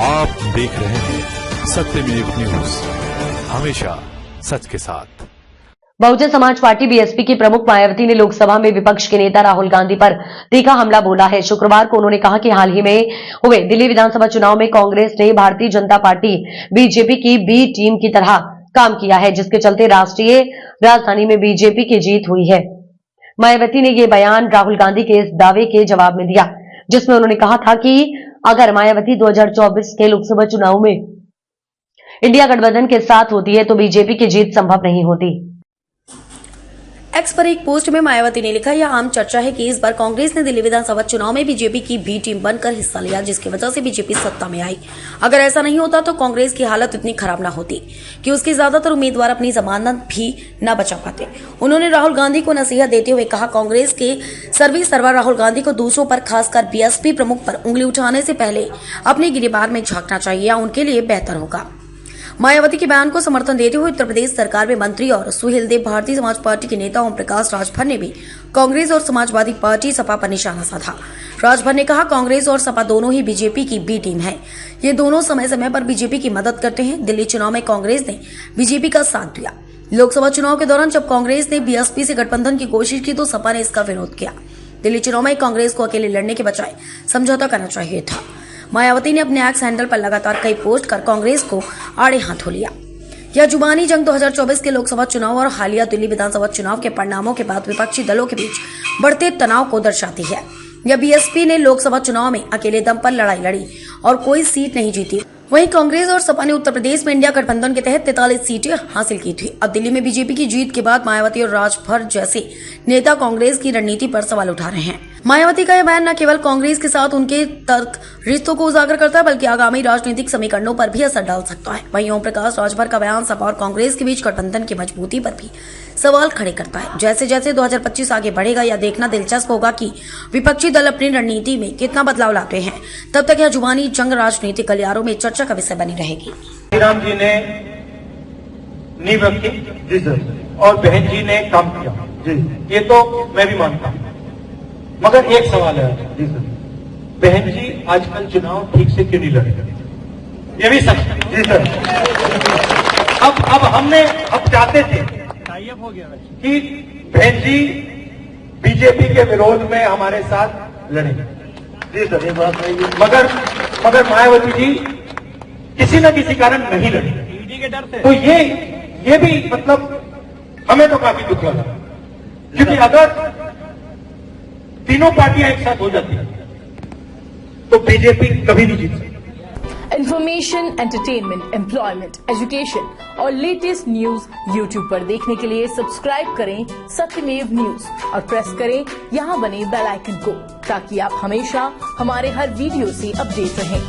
आप देख रहे हैं सत्यमेव न्यूज, हमेशा सच के साथ। बहुजन समाज पार्टी बीएसपी की प्रमुख मायावती ने लोकसभा में विपक्ष के नेता राहुल गांधी पर तीखा हमला बोला है। शुक्रवार को उन्होंने कहा कि हाल ही में हुए दिल्ली विधानसभा चुनाव में कांग्रेस ने भारतीय जनता पार्टी बीजेपी की बी टीम की तरह काम किया है, जिसके चलते राष्ट्रीय राजधानी में बीजेपी की जीत हुई है। मायावती ने यह बयान राहुल गांधी के इस दावे के जवाब में दिया, जिसमें उन्होंने कहा था कि अगर मायावती 2024 के लोकसभा चुनाव में इंडिया गठबंधन के साथ होती है तो बीजेपी की जीत संभव नहीं होती। एक्स पर एक पोस्ट में मायावती ने लिखा, यह आम चर्चा है कि इस बार कांग्रेस ने दिल्ली विधानसभा चुनाव में बीजेपी की बी टीम बनकर हिस्सा लिया, जिसकी वजह से बीजेपी सत्ता में आई। अगर ऐसा नहीं होता तो कांग्रेस की हालत इतनी खराब न होती कि उसके ज्यादातर उम्मीदवार अपनी जमानत भी न बचा पाते। उन्होंने राहुल गांधी को नसीहत देते हुए कहा, कांग्रेस के सर्वे सर्वा राहुल गांधी को दूसरों पर, खासकर बीएसपी प्रमुख पर उंगली उठाने से पहले अपने गिरेबान में झांकना चाहिए, या उनके लिए बेहतर होगा। मायावती के बयान को समर्थन देते हुए उत्तर प्रदेश सरकार में मंत्री और सुहेल देव भारतीय समाज पार्टी के नेता ओम प्रकाश राजभर ने भी कांग्रेस और समाजवादी पार्टी सपा पर निशाना साधा। राजभर ने कहा, कांग्रेस और सपा दोनों ही बीजेपी की बी टीम है। ये दोनों समय समय पर बीजेपी की मदद करते हैं। दिल्ली चुनाव में कांग्रेस ने बीजेपी का साथ दिया। लोकसभा चुनाव के दौरान जब कांग्रेस ने बीएसपी से गठबंधन की कोशिश की तो सपा ने इसका विरोध किया। दिल्ली चुनाव में कांग्रेस को अकेले लड़ने के बजाय समझौता करना चाहिए था। मायावती ने अपने एक्स हैंडल पर लगातार कई पोस्ट कर कांग्रेस को आड़े हाथों लिया। यह जुबानी जंग 2024 के लोकसभा चुनाव और हालिया दिल्ली विधानसभा चुनाव के परिणामों के बाद विपक्षी दलों के बीच बढ़ते तनाव को दर्शाती है। यह बीएसपी ने लोकसभा चुनाव में अकेले दम पर लड़ाई लड़ी और कोई सीट नहीं जीती। वहीं कांग्रेस और सपा ने उत्तर प्रदेश में इंडिया गठबंधन के तहत 43 सीटें हासिल की थी। अब दिल्ली में बीजेपी की जीत के बाद मायावती और राजभर जैसे नेता कांग्रेस की रणनीति पर सवाल उठा रहे हैं। मायावती का यह बयान न केवल कांग्रेस के साथ उनके तर्क रिश्तों को उजागर करता है, बल्कि आगामी राजनीतिक समीकरणों पर भी असर डाल सकता है। वहीं ओम प्रकाश राजभर का बयान सपा और कांग्रेस के बीच गठबंधन की मजबूती पर भी सवाल खड़े करता है। जैसे जैसे 2025 आगे बढ़ेगा, यह देखना दिलचस्प होगा कि विपक्षी दल अपनी रणनीति में कितना बदलाव लाते हैं। तब तक यह जुबानी जंग राजनीतिक गलियारों में चर्चा का विषय बनी रहेगी। राम जी ने नींव रखी जी सर, और बहन जी ने काम किया जी, ये तो मैं भी मानता हूं। मगर एक सवाल है जी सर, बहन जी आजकल चुनाव ठीक से क्यों नहीं लड़े? ये भी सच है जी सर। अब चाहते थे कि बहन जी बीजेपी के विरोध में हमारे साथ लड़े जी सर, ये बात सही है। मगर मायावती जी किसी न किसी कारण नहीं लड़ी के डर से, तो ये भी मतलब हमें तो काफी दुख लगा, क्योंकि अगर तीनों पार्टियां एक साथ हो जाती तो बीजेपी कभी नहीं जीत सकती। इन्फॉर्मेशन, एंटरटेनमेंट, एम्प्लॉयमेंट, एजुकेशन और लेटेस्ट न्यूज यूट्यूब पर देखने के लिए सब्सक्राइब करें सत्यमेव न्यूज और प्रेस करें यहां बने बेल आइकन को, ताकि आप हमेशा हमारे हर वीडियो से अपडेट रहें।